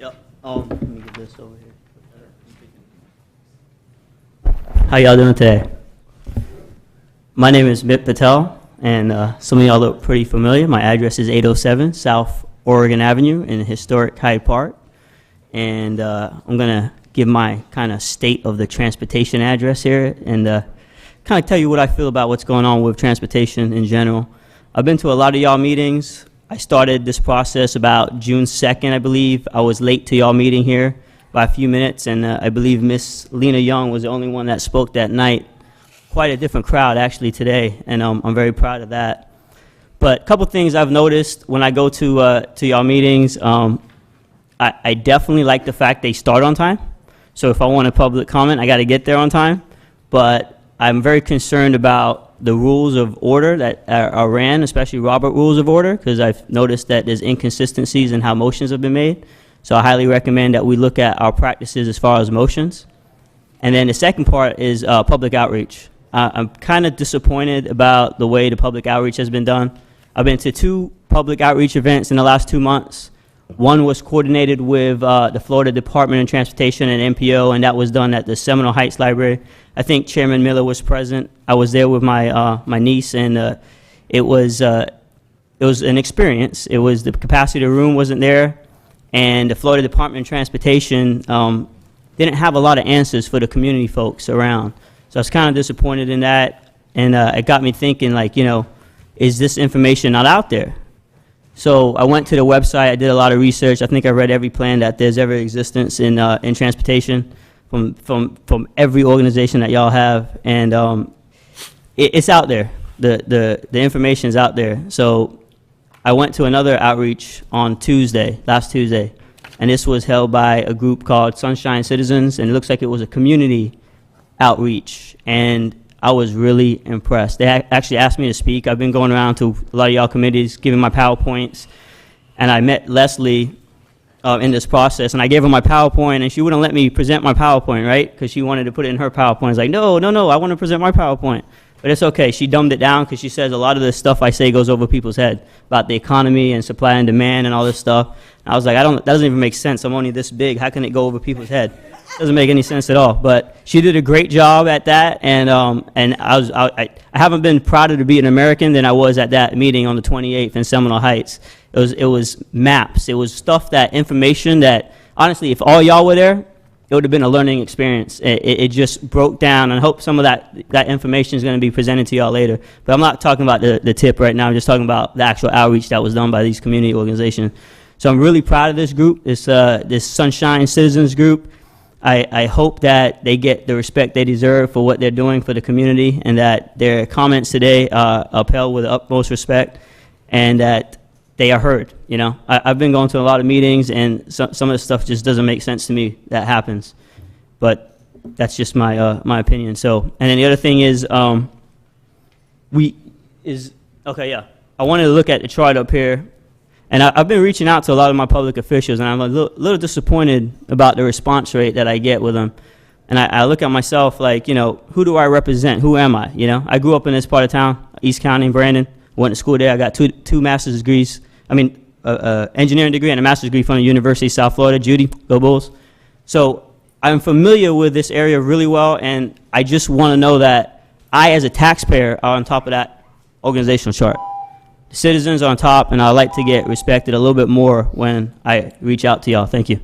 Yep. Let me get this over here. How y'all doing today? My name is Mit Patel, and some of y'all look pretty familiar. My address is 807 South Oregon Avenue in historic Hyde Park. And I'm going to give my kind of state of the transportation address here and kind of tell you what I feel about what's going on with transportation in general. I've been to a lot of y'all meetings. I started this process about June 2nd, I believe. I was late to y'all meeting here by a few minutes, and I believe Miss Lena Young was the only one that spoke that night. Quite a different crowd, actually, today, and I'm very proud of that. But a couple things I've noticed when I go to y'all meetings, I definitely like the fact they start on time. So if I want a public comment, I got to get there on time. But I'm very concerned about the rules of order that are ran, especially Robert Rules of Order, because I've noticed that there's inconsistencies in how motions have been made. So I highly recommend that we look at our practices as far as motions. And then the second part is public outreach. I'm kind of disappointed about the way the public outreach has been done. I've been to 2 public outreach events in the last 2 months. One was coordinated with the Florida Department of Transportation and MPO, and that was done at the Seminole Heights Library. I think Chairman Miller was present. I was there with my niece, and it was an experience. It was the capacity of the room wasn't there, and the Florida Department of Transportation didn't have a lot of answers for the community folks around. So I was kind of disappointed in that, and it got me thinking, like, you know, is this information not out there? So I went to the website. I did a lot of research. I think I read every plan that there's ever existence in transportation from every organization that y'all have, and it's out there. The information is out there. So I went to another outreach on last Tuesday, and this was held by a group called Sunshine Citizens, and it looks like it was a community outreach, and I was really impressed. They actually asked me to speak. I've been going around to a lot of y'all committees, giving my PowerPoints, and I met Leslie in this process, and I gave her my PowerPoint, and she wouldn't let me present my PowerPoint, right? Because she wanted to put it in her PowerPoint. I was like, no, I want to present my PowerPoint. But it's okay. She dumbed it down because she says a lot of the stuff I say goes over people's head about the economy and supply and demand and all this stuff. And I was like, that doesn't even make sense. I'm only this big. How can it go over people's head? Doesn't make any sense at all. But she did a great job at that, and I haven't been prouder to be an American than I was at that meeting on the 28th in Seminole Heights. It was maps. It was stuff, that information that, honestly, if all y'all were there, it would have been a learning experience. It just broke down, and I hope some of that information is going to be presented to y'all later. But I'm not talking about the tip right now. I'm just talking about the actual outreach that was done by these community organizations. So I'm really proud of this group, this Sunshine Citizens group. I hope that they get the respect they deserve for what they're doing for the community, and that their comments today are upheld with the utmost respect, and that they are heard. You know, I've been going to a lot of meetings, and some of the stuff just doesn't make sense to me that happens. But that's just my my opinion. So, and then the other thing is, I wanted to look at the chart up here. And I've been reaching out to a lot of my public officials, and I'm a little disappointed about the response rate that I get with them. And I look at myself like, you know, who do I represent? Who am I? You know, I grew up in this part of town, East County, Brandon. Went to school there. I got two master's degrees. Engineering degree and a master's degree from the University of South Florida. Judy, go Bulls. So I'm familiar with this area really well, and I just want to know that I, as a taxpayer, are on top of that organizational chart. Citizens on top, and I'd like to get respected a little bit more when I reach out to y'all. Thank you.